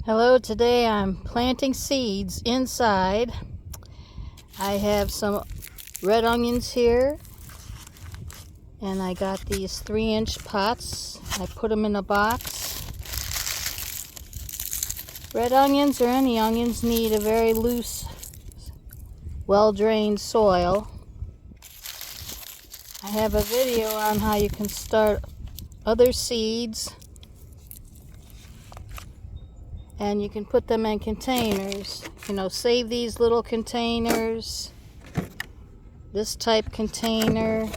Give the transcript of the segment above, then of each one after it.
Hello, today I'm planting seeds inside. I have some red onions here, and I got these 3-inch pots. I put them in a box. Red onions or any onions need a very loose, well-drained soil. I have a video on how you can start other seeds, and you can put them in containers. Save these little containers, this type container.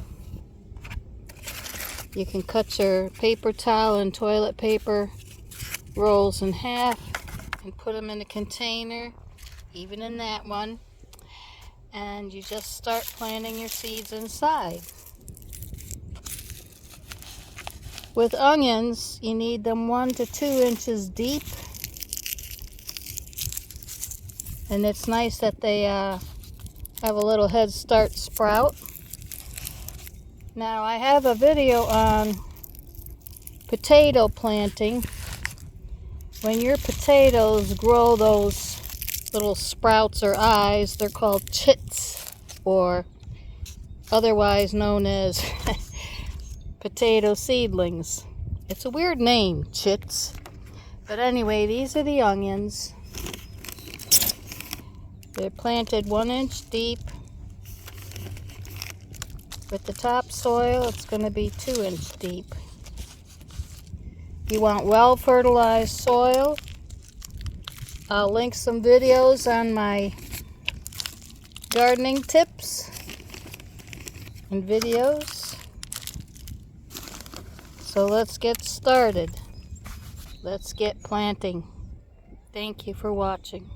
You can cut your paper towel and toilet paper rolls in half and put them in a container, even in that one, and you just start planting your seeds inside. With onions, you need them 1 to 2 inches deep. And it's nice that they have a little head start sprout. Now I have a video on potato planting. When your potatoes grow those little sprouts or eyes, they're called chits, or otherwise known as potato seedlings. It's a weird name, chits. But anyway, these are the onions. They're planted 1 inch deep. With the topsoil, it's going to be 2 inch deep. You want well fertilized soil. I'll link some videos on my gardening tips and videos. So let's get started. Let's get planting. Thank you for watching.